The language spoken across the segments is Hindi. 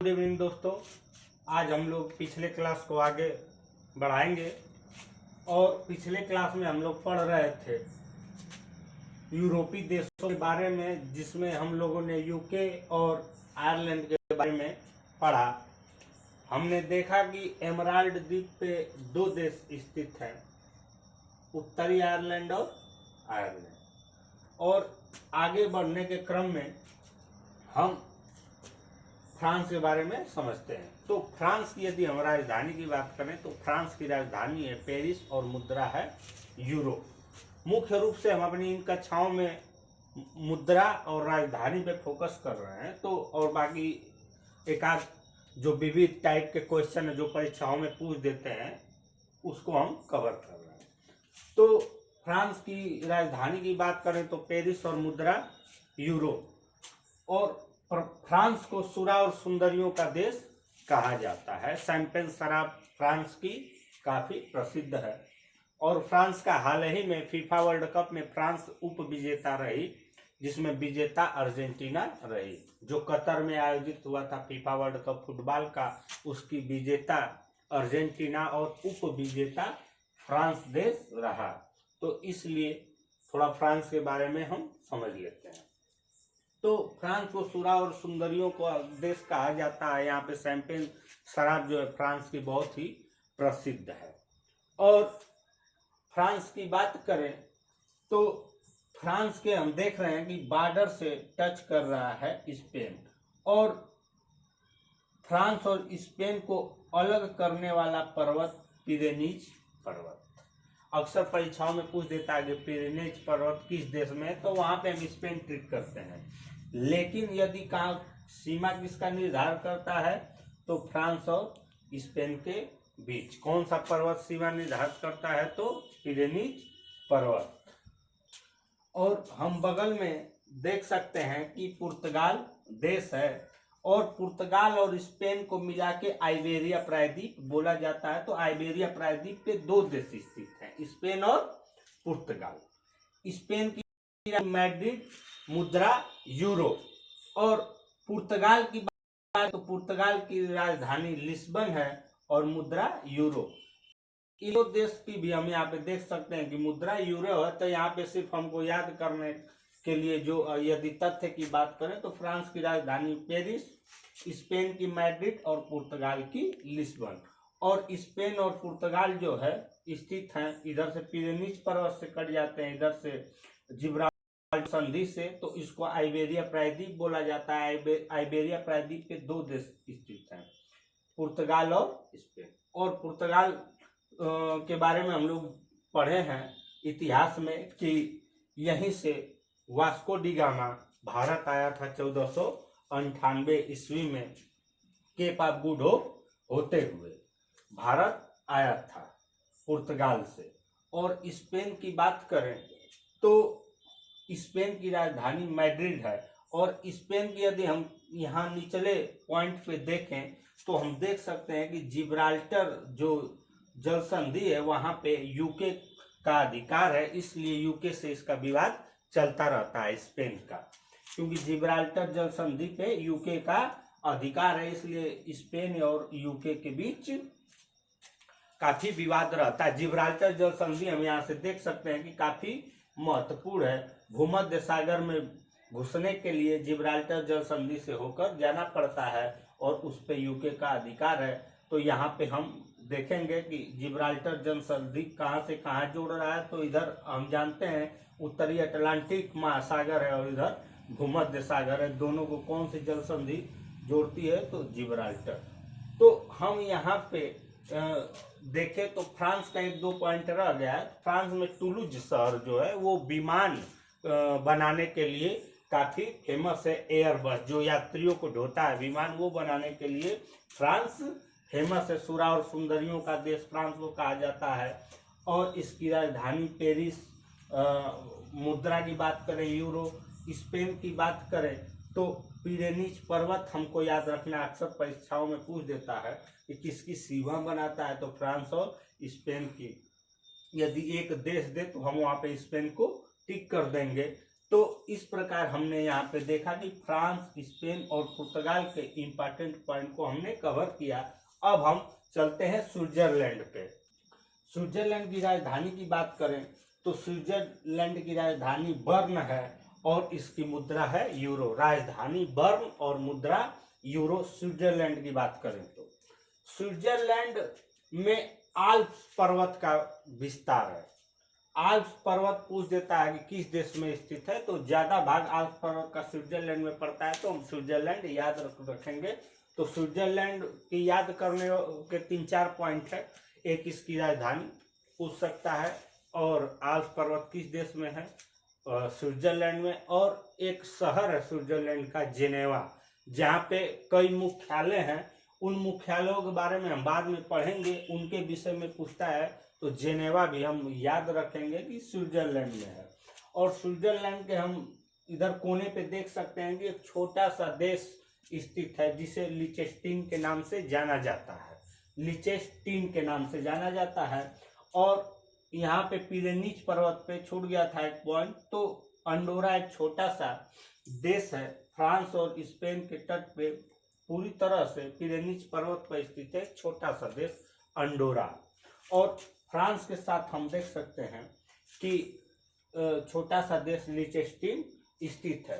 गुड इवनिंग दोस्तों। आज हम लोग पिछले क्लास को आगे बढ़ाएंगे और पिछले क्लास में हम लोग पढ़ रहे थे यूरोपीय देशों के बारे में, जिसमें हम लोगों ने यूके और आयरलैंड के बारे में पढ़ा। हमने देखा कि एमराल्ड द्वीप पे दो देश स्थित हैं, उत्तरी आयरलैंड और आयरलैंड। और आगे बढ़ने के क्रम में हम फ्रांस के बारे में समझते हैं। तो फ्रांस की यदि हम राजधानी की बात करें तो फ्रांस की राजधानी है पेरिस और मुद्रा है यूरो। मुख्य रूप से हम अपनी इन कक्षाओं में मुद्रा और राजधानी पे फोकस कर रहे हैं, तो और बाकी एक आध जो विविध टाइप के क्वेश्चन है जो परीक्षाओं में पूछ देते हैं उसको हम कवर कर रहे हैं। तो फ्रांस की राजधानी की बात करें तो पेरिस और मुद्रा यूरो। और फ्रांस को सुरा और सुंदरियों का देश कहा जाता है। शैंपेन शराब फ्रांस की काफी प्रसिद्ध है। और फ्रांस का हाल ही में फीफा वर्ल्ड कप में फ्रांस उप विजेता रही, जिसमें विजेता अर्जेंटीना रही। जो कतर में आयोजित हुआ था फीफा वर्ल्ड कप फुटबॉल का, उसकी विजेता अर्जेंटीना और उप विजेता फ्रांस देश रहा। तो इसलिए थोड़ा फ्रांस के बारे में हम समझ लेते हैं। तो फ्रांस को सुरा और सुंदरियों को देश कहा जाता है। यहाँ पे शैंपेन शराब जो है फ्रांस की बहुत ही प्रसिद्ध है। और फ्रांस की बात करें तो फ्रांस के हम देख रहे हैं कि बॉर्डर से टच कर रहा है स्पेन। और फ्रांस और स्पेन को अलग करने वाला पर्वत पिरेनीज पर्वत। अक्सर परीक्षाओं में पूछ देता है कि पिरेनीज पर्वत किस देश में है, तो वहां पे हम स्पेन ट्रिक करते हैं। लेकिन यदि कहाँ सीमा किसका निर्धारण करता है तो फ्रांस और स्पेन के बीच कौन सा पर्वत सीमा निर्धारित करता है तो पिरेनीज पर्वत। और हम बगल में देख सकते हैं कि पुर्तगाल देश है। और पुर्तगाल और स्पेन को मिला के आइबेरिया प्रायद्वीप बोला जाता है। तो आइबेरिया प्रायद्वीप पे दो देश स्थित हैं, स्पेन और पुर्तगाल। स्पेन की मैड्रिड मुद्रा यूरो। और पुर्तगाल की बात तो पुर्तगाल की राजधानी लिस्बन है और मुद्रा यूरो। इन दो देश की भी हम यहाँ पे देख सकते हैं कि मुद्रा यूरो है। तो यहाँ पे सिर्फ हमको याद करने के लिए जो यदि तथ्य की बात करें तो फ्रांस की राजधानी पेरिस, स्पेन की मैड्रिड और पुर्तगाल की लिस्बन। और स्पेन और पुर्तगाल जो है स्थित हैं, इधर से पिरेनीज पर्वत से कट जाते हैं, इधर से जिब्राल्टर संधि से, तो इसको आइबेरिया प्रायद्वीप बोला जाता है। आइबेरिया प्रायद्वीप के दो देश स्थित हैं, पुर्तगाल और स्पेन। और पुर्तगाल के बारे में हम लोग पढ़े हैं इतिहास में कि यहीं से वास्को डी गामा भारत आया था 1498 ईस्वी में। केप ऑफ गुड होप होते हुए भारत आया था पुर्तगाल से। और स्पेन की बात करें तो स्पेन की राजधानी मैड्रिड है। और स्पेन की यदि हम यहाँ निचले पॉइंट पे देखें तो हम देख सकते हैं कि जिब्राल्टर जो जल संधि है वहां पे यूके का अधिकार है, इसलिए यूके से इसका विवाद चलता रहता है स्पेन का, क्योंकि जिब्राल्टर जल संधि पे यूके का अधिकार है, इसलिए स्पेन और यूके के बीच काफी विवाद रहता है। जिब्राल्टर जल संधि हम यहाँ से देख सकते हैं कि काफी महत्वपूर्ण है। भूमध्य सागर में घुसने के लिए जिब्राल्टर जल संधि से होकर जाना पड़ता है और उस पे यूके का अधिकार है। तो यहाँ पे हम देखेंगे कि जिब्राल्टर जल संधि कहाँ से कहाँ जोड़ रहा है। तो इधर हम जानते हैं उत्तरी अटलांटिक महासागर है और इधर भूमध्य सागर है, दोनों को कौन सी जल संधि जोड़ती है तो जिब्राल्टर। तो हम यहाँ पे देखें तो फ्रांस का एक दो पॉइंट रह गया है। फ्रांस में टुलूज शहर जो है वो विमान बनाने के लिए काफी फेमस है। एयरबस जो यात्रियों को ढोता है विमान, वो बनाने के लिए फ्रांस फेमस है। सुरा और सुंदरियों का देश फ्रांस को कहा जाता है। और इसकी राजधानी पेरिस। मुद्रा की बात करें यूरो। स्पेन की बात करें तो पिरेनीज पर्वत हमको याद रखना, अक्सर परीक्षाओं में पूछ देता है कि किसकी सीमा बनाता है तो फ्रांस और स्पेन की। यदि एक देश दे तो हम वहाँ पे स्पेन को टिक कर देंगे। तो इस प्रकार हमने यहाँ पे देखा कि फ्रांस, स्पेन और पुर्तगाल के इंपॉर्टेंट पॉइंट को हमने कवर किया। अब हम चलते हैं स्विट्जरलैंड पे। स्विट्जरलैंड की राजधानी की बात करें तो स्विट्जरलैंड की राजधानी बर्न है और इसकी मुद्रा है यूरो। राजधानी बर्न और मुद्रा यूरो। स्विट्जरलैंड की बात करें तो स्विट्जरलैंड में आल्प्स पर्वत का विस्तार है। आल्प्स पर्वत पूछ देता है कि किस देश में स्थित है, तो ज्यादा भाग आल्प्स पर्वत का स्विट्जरलैंड में पड़ता है, तो हम स्विट्जरलैंड याद रखेंगे। तो स्विट्जरलैंड की याद करने के 3-4 पॉइंट है। एक, इसकी राजधानी पूछ सकता है, और आल्प्स पर्वत किस देश में है, स्विट्जरलैंड में। और एक शहर है स्विट्जरलैंड का, जेनेवा, जहाँ पे कई मुख्यालय हैं। उन मुख्यालयों के बारे में हम बाद में पढ़ेंगे, उनके विषय में पूछता है तो जेनेवा भी हम याद रखेंगे कि स्विट्जरलैंड में है। और स्विट्जरलैंड के हम इधर कोने पे देख सकते हैं कि एक छोटा सा देश स्थित है जिसे लिचेस्टीन के नाम से जाना जाता है। लिचेस्टीन के नाम से जाना जाता है। और यहाँ पे पिरेनीज पर्वत पे छूट गया था एक पॉइंट, तो अंडोरा एक छोटा सा देश है। फ्रांस और स्पेन के तट पे पूरी तरह से पिरेनीज पर्वत पर स्थित है छोटा सा देश अंडोरा। और फ्रांस के साथ हम देख सकते हैं कि छोटा सा देश लिचेस्टीन स्थित है।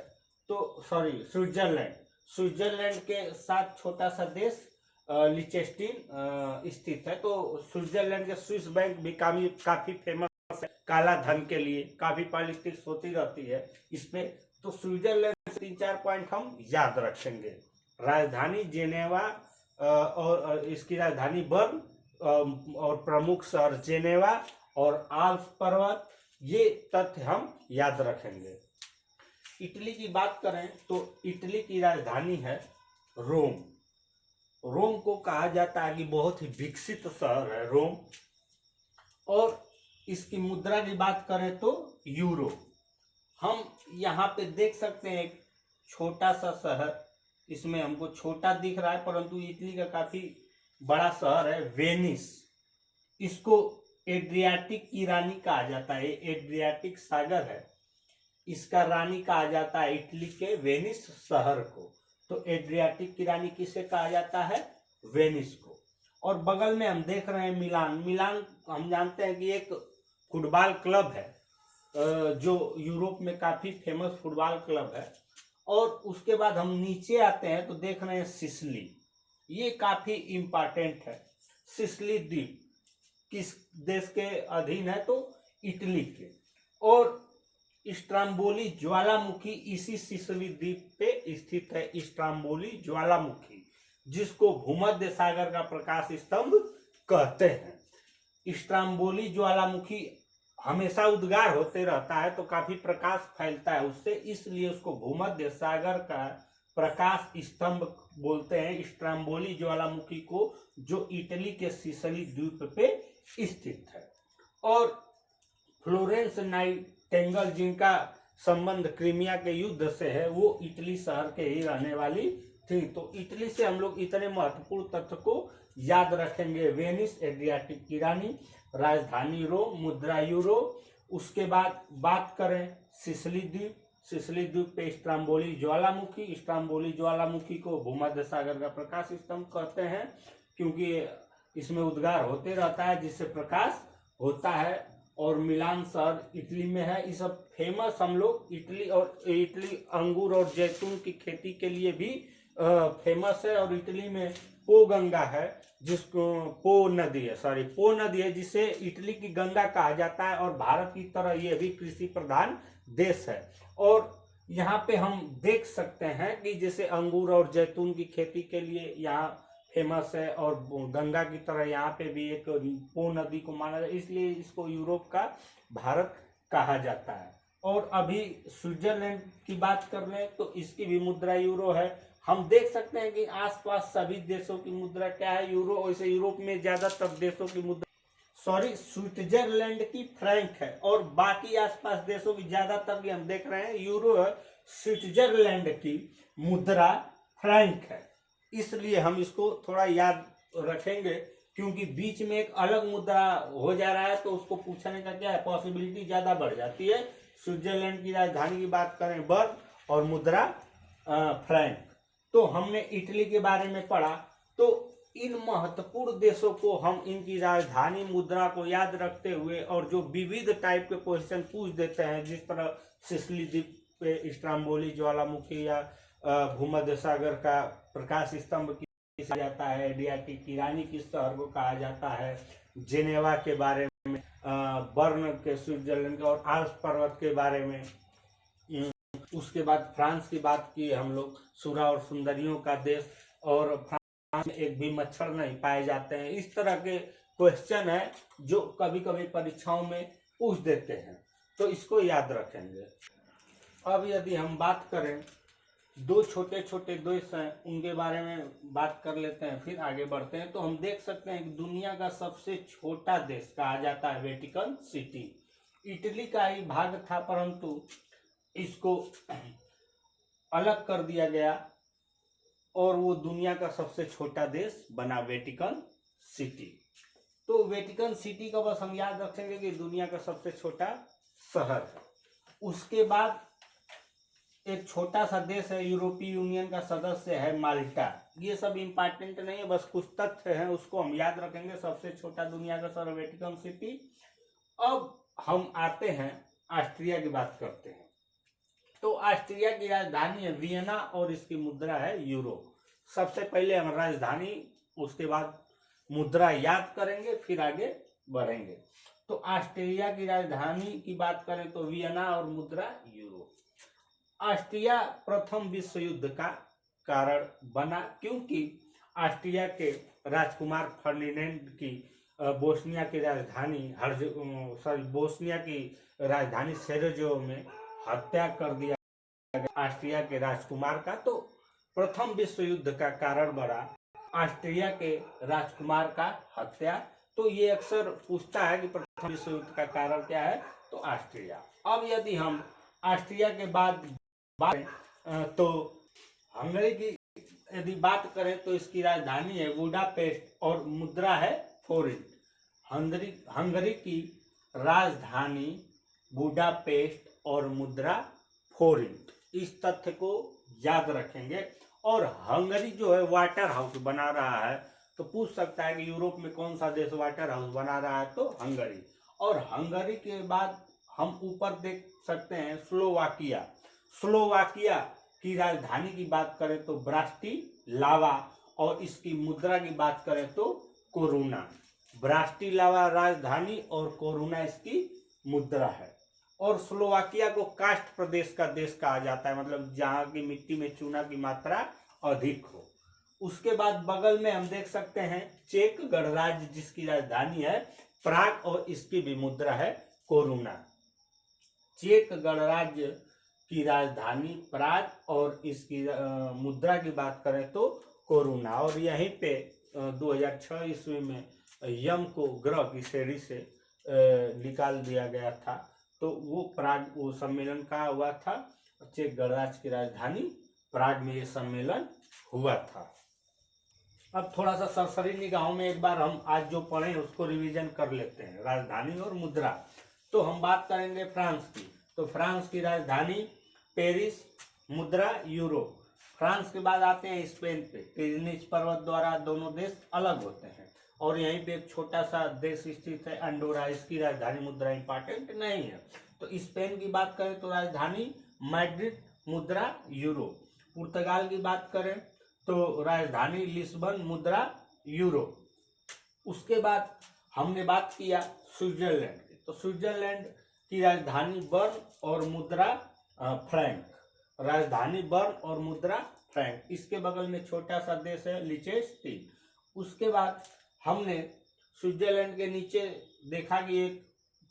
तो स्विट्जरलैंड के साथ छोटा सा देश लिचेस्टीन स्थित है। तो स्विट्जरलैंड के स्विस बैंक भी काफी फेमस है काला धन के लिए, काफी पॉलिटिक्स होती रहती है इसमें। तो स्विट्जरलैंड से 3-4 पॉइंट हम याद रखेंगे। राजधानी जेनेवा और इसकी राजधानी बर्न और प्रमुख शहर जेनेवा और आल्प्स पर्वत, ये तथ्य हम याद रखेंगे। इटली की बात करें तो इटली की राजधानी है रोम। रोम को कहा जाता है कि बहुत ही विकसित शहर है रोम। और इसकी मुद्रा की बात करें तो यूरो। हम यहाँ पे देख सकते हैं एक छोटा सा शहर, इसमें हमको छोटा दिख रहा है परंतु इटली का काफी बड़ा शहर है, वेनिस। इसको एड्रियाटिक की रानी कहा जाता है। एड्रियाटिक सागर है, इसका रानी कहा जाता है इटली के वेनिस शहर को। तो एड्रियाटिक की रानी किसे कहा जाता है, वेनिस को। और बगल में हम देख रहे हैं मिलान। मिलान हम जानते हैं कि एक फुटबॉल क्लब है जो यूरोप में काफी फेमस फुटबॉल क्लब है। और उसके बाद हम नीचे आते हैं तो देख रहे हैं सिसिली। ये काफी इंपॉर्टेंट है। सिसिली द्वीप किस देश के अधीन है, तो इटली के। और स्ट्राम्बोली ज्वालामुखी इसी सिसिली द्वीप पे स्थित है। स्ट्राम्बोली ज्वालामुखी, जिसको भूमध्य सागर का प्रकाश स्तंभ कहते हैं। स्ट्राम्बोली ज्वालामुखी हमेशा उद्गार होते रहता है, तो काफी प्रकाश फैलता है उससे, इसलिए उसको भूमध्य सागर का प्रकाश स्तंभ बोलते हैं। स्ट्राम्बोली ज्वालामुखी को, जो इटली के सिसिली द्वीप पे स्थित है। और फ्लोरेंस नाइटिंगेल, जिनका संबंध क्रीमिया के युद्ध से है, वो इटली शहर के ही रहने वाली थी। तो इटली से हम लोग इतने महत्वपूर्ण तथ्य को याद रखेंगे। वेनिस, एड्रियाटिक की रानी, राजधानी रोम, मुद्रा यूरो। उसके बाद बात करें सिसिली द्वीप। सिसिली द्वीप पे स्ट्राम्बोली ज्वालामुखी। स्ट्राम्बोली ज्वालामुखी को भूमध्य सागर का प्रकाश स्तंभ कहते हैं, क्योंकि इसमें उद्गार होते रहता है जिससे प्रकाश होता है। और मिलान शहर इटली में है। ये सब फेमस हम लोग इटली। और इटली अंगूर और जैतून की खेती के लिए भी फेमस है। और इटली में पो गंगा है, जिसको पो नदी है, जिसे इटली की गंगा कहा जाता है। और भारत की तरह ये भी कृषि प्रधान देश है। और यहाँ पे हम देख सकते हैं कि जैसे अंगूर और जैतून की खेती के लिए यहाँ फेमस है, और गंगा की तरह यहाँ पे भी एक पो नदी को माना जाता है, इसलिए इसको यूरोप का भारत कहा जाता है। और अभी स्विट्जरलैंड की बात कर लें तो इसकी भी मुद्रा यूरो है। हम देख सकते हैं कि आसपास सभी देशों की मुद्रा क्या है, यूरो। वैसे यूरोप में ज्यादातर देशों की मुद्रा स्विट्जरलैंड की फ्रैंक है, और बाकी आसपास देशों की ज्यादातर भी हम देख रहे हैं यूरो है। स्विट्जरलैंड की मुद्रा फ्रैंक है, इसलिए हम इसको थोड़ा याद रखेंगे, क्योंकि बीच में एक अलग मुद्रा हो जा रहा है तो उसको पूछने का क्या है, पॉसिबिलिटी ज्यादा बढ़ जाती है। स्विट्जरलैंड की राजधानी की बात करें बर्न और मुद्रा फ्रैंक। तो हमने इटली के बारे में पढ़ा। तो इन महत्वपूर्ण देशों को हम इनकी राजधानी मुद्रा को याद रखते हुए और जो विविध टाइप के क्वेश्चन पूछ देते हैं, जिस तरह सिसिली द्वीप पे इस्तांबुली ज्वालामुखी या भूमध्य सागर का प्रकाश स्तंभ कहा जाता है, एडियाटिक की रानी किस शहर को कहा जाता है, जेनेवा के बारे में, बर्न के स्विट्जरलैंड के और आल्प्स पर्वत के बारे में। उसके बाद फ्रांस की बात की हम लोग, सुरा और सुंदरियों का देश, और फ्रांस में एक भी मच्छर नहीं पाए जाते हैं। इस तरह के क्वेश्चन है जो कभी कभी परीक्षाओं में पूछ देते हैं, तो इसको याद रखेंगे। अब यदि हम बात करें, दो छोटे छोटे देश हैं उनके बारे में बात कर लेते हैं, फिर आगे बढ़ते हैं। तो हम देख सकते हैं कि दुनिया का सबसे छोटा देश कहा जाता है वेटिकन सिटी। इटली का ही भाग था, परंतु इसको अलग कर दिया गया और वो दुनिया का सबसे छोटा देश बना, वेटिकन सिटी। तो वेटिकन सिटी का बस हम याद रखेंगे कि दुनिया का सबसे छोटा शहर है। उसके बाद एक छोटा सा देश है, यूरोपीय यूनियन का सदस्य है माल्टा। ये सब इम्पोर्टेंट नहीं है, बस कुछ तथ्य हैं उसको हम याद रखेंगे। सबसे छोटा दुनिया का शहर वेटिकन सिटी। अब हम आते हैं ऑस्ट्रिया की बात करते हैं। तो ऑस्ट्रिया की राजधानी है वियना और इसकी मुद्रा है यूरो। सबसे पहले हम राजधानी, उसके बाद मुद्रा याद करेंगे, फिर आगे बढ़ेंगे। तो ऑस्ट्रिया की राजधानी की बात करें तो वियना और मुद्रा यूरो। ऑस्ट्रिया प्रथम विश्व युद्ध का कारण बना, क्योंकि ऑस्ट्रिया के राजकुमार फर्डिनेंड की बोस्निया की राजधानी बोस्निया की राजधानी सेरेजो में हत्या कर दिया गया ऑस्ट्रिया के राजकुमार का। तो प्रथम विश्व युद्ध का कारण बना ऑस्ट्रिया के राजकुमार का हत्या। तो ये अक्सर पूछता है कि प्रथम विश्व युद्ध का कारण क्या है, तो ऑस्ट्रिया। अब यदि हम ऑस्ट्रिया के बाद तो हंगरी की यदि बात करें तो इसकी राजधानी है बुडापेस्ट और मुद्रा है फोरिट। हंगरी की राजधानी बुडापेस्ट और मुद्रा फोरिट। इस तथ्य को याद रखेंगे। और हंगरी जो है वाटर हाउस बना रहा है, तो पूछ सकता है कि यूरोप में कौन सा देश वाटर हाउस बना रहा है, तो हंगरी। और हंगरी के बाद हम ऊपर देख सकते हैं स्लोवाकिया। स्लोवाकिया की राजधानी की बात करें तो ब्राटिस्लावा और इसकी मुद्रा की बात करें तो कोरुना। ब्राटिस्लावा राजधानी और कोरुना इसकी मुद्रा है। और स्लोवाकिया को कास्ट प्रदेश का देश कहा जाता है, मतलब जहाँ की मिट्टी में चूना की मात्रा अधिक हो। उसके बाद बगल में हम देख सकते हैं चेक गणराज्य, जिसकी राजधानी है प्राग और इसकी भी मुद्रा है कोरुना। चेक गणराज्य की राजधानी प्राग और इसकी मुद्रा की बात करें तो कोरुना। और यहीं पे 2006 ईस्वी में यम को ग्रह की श्रेणी से निकाल दिया गया था। तो वो प्राग, वो सम्मेलन का हुआ था, चेक गणराज्य की राजधानी प्राग में ये सम्मेलन हुआ था। अब थोड़ा सा सरसरी निगाहों में एक बार हम आज जो पढ़े उसको रिवीजन कर लेते हैं, राजधानी और मुद्रा। तो हम बात करेंगे फ्रांस की। तो फ्रांस की राजधानी पेरिस, मुद्रा यूरो। फ्रांस के बाद आते हैं स्पेन पे। पिरेनीज पर्वत द्वारा दोनों देश अलग होते हैं। और यहीं पे एक छोटा सा देश स्थित है अंडोरा, इसकी राजधानी मुद्रा इंपॉर्टेंट नहीं है। तो स्पेन की बात करें तो राजधानी मैड्रिड, मुद्रा यूरो। पुर्तगाल की बात करें तो राजधानी लिस्बन, मुद्रा यूरो। उसके बाद हमने बात किया स्विट्जरलैंड की। तो स्विट्जरलैंड की राजधानी बर्न और मुद्रा फ्रैंक। राजधानी बर्न और मुद्रा फ्रैंक। इसके बगल में छोटा सा देश है लिechtenstein। उसके बाद हमने स्विट्जरलैंड के नीचे देखा कि एक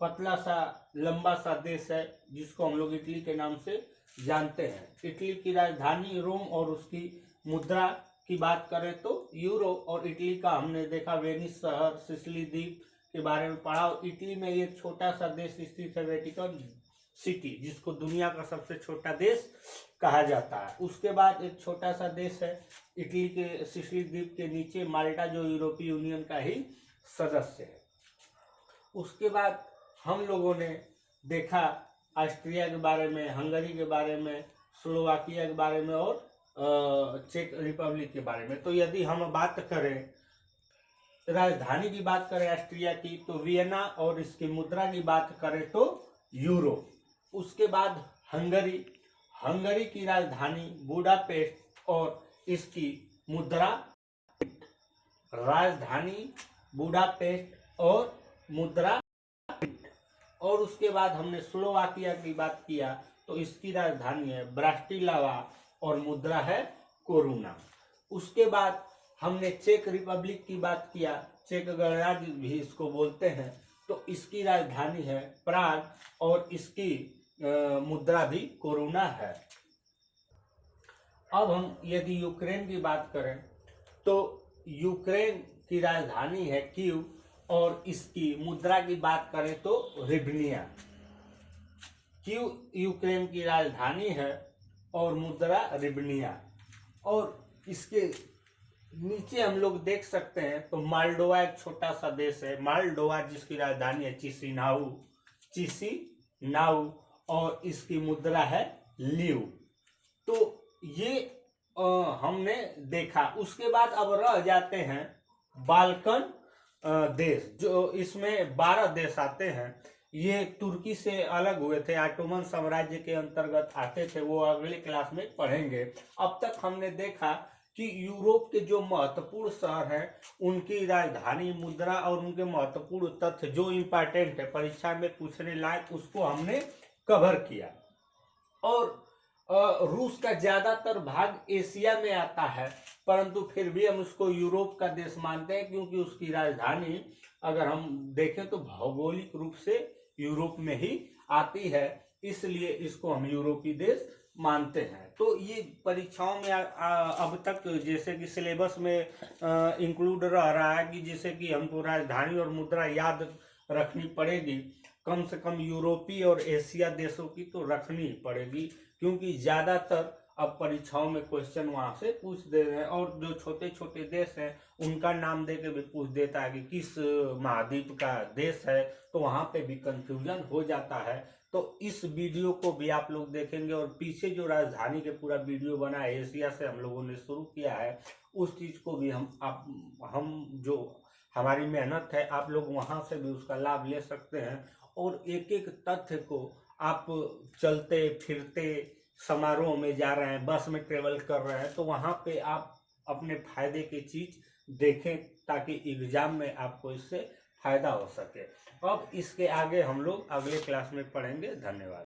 पतला सा लंबा सा देश है जिसको हम लोग इटली के नाम से जानते हैं। इटली की राजधानी रोम और उसकी मुद्रा की बात करें तो यूरो। और इटली का हमने देखा वेनिस शहर, सिसिली द्वीप के बारे में पढ़ा। और इटली में एक छोटा सा देश स्थित है वेटिकन सिटी, जिसको दुनिया का सबसे छोटा देश कहा जाता है। उसके बाद एक छोटा सा देश है इटली के सिसिली द्वीप के नीचे माल्टा, जो यूरोपीय यूनियन का ही सदस्य है। उसके बाद हम लोगों ने देखा ऑस्ट्रिया के बारे में, हंगरी के बारे में, स्लोवाकिया के बारे में और चेक रिपब्लिक के बारे में। तो यदि हम बात करें, राजधानी की बात करें ऑस्ट्रिया की तो वियना, और इसकी मुद्रा की बात करें तो यूरो। उसके बाद हंगरी, हंगरी की राजधानी बुडापेस्ट और इसकी मुद्रा, राजधानी बुडापेस्ट और मुद्रा। और उसके बाद हमने स्लोवाकिया की बात किया तो इसकी राजधानी है ब्राटिस्लावा और मुद्रा है कोरुना। उसके बाद हमने चेक रिपब्लिक की बात किया, चेक गणराज्य भी इसको बोलते हैं, तो इसकी राजधानी है प्राग और इसकी मुद्रा भी कोरुना है। अब हम यदि यूक्रेन की बात करें तो यूक्रेन की राजधानी है कीव और इसकी मुद्रा की बात करें तो रिबनिया। कीव यूक्रेन की राजधानी है और मुद्रा रिबनिया। और इसके नीचे हम लोग देख सकते हैं तो माल्डोवा एक छोटा सा देश है, माल्डोवा, जिसकी राजधानी है चिसिनाउ और इसकी मुद्रा है लीव। तो ये हमने देखा। उसके बाद अब रह जाते हैं बाल्कन देश, जो इसमें 12 देश आते हैं। ये तुर्की से अलग हुए थे, ऑटोमन साम्राज्य के अंतर्गत आते थे, वो अगले क्लास में पढ़ेंगे। अब तक हमने देखा कि यूरोप के जो महत्वपूर्ण शहर हैं उनकी राजधानी, मुद्रा और उनके महत्वपूर्ण तथ्य जो इम्पोर्टेंट है, परीक्षा में पूछने लायक, उसको हमने कवर किया। और रूस का ज्यादातर भाग एशिया में आता है, परंतु फिर भी हम उसको यूरोप का देश मानते हैं, क्योंकि उसकी राजधानी अगर हम देखें तो भौगोलिक रूप से यूरोप में ही आती है, इसलिए इसको हम यूरोपीय देश मानते हैं। तो ये परीक्षाओं में अब तक जैसे कि सिलेबस में इंक्लूड रह रहा है कि जैसे कि हमको राजधानी और मुद्रा याद रखनी पड़ेगी, कम से कम यूरोपीय और एशिया देशों की तो रखनी ही पड़ेगी, क्योंकि ज़्यादातर अब परीक्षाओं में क्वेश्चन वहाँ से पूछ दे रहे हैं। और जो छोटे छोटे देश हैं उनका नाम दे के भी पूछ देता है कि किस महाद्वीप का देश है, तो वहाँ पे भी कंफ्यूजन हो जाता है। तो इस वीडियो को भी आप लोग देखेंगे और पीछे जो राजधानी के पूरा वीडियो बना है, एशिया से हम लोगों ने शुरू किया है, उस चीज़ को भी हम जो हमारी मेहनत है आप लोग वहाँ से भी उसका लाभ ले सकते हैं। और एक एक तथ्य को आप चलते फिरते समारोह में जा रहे हैं, बस में ट्रेवल कर रहे हैं, तो वहाँ पे आप अपने फायदे की चीज़ देखें ताकि एग्जाम में आपको इससे फायदा हो सके। अब इसके आगे हम लोग अगले क्लास में पढ़ेंगे। धन्यवाद।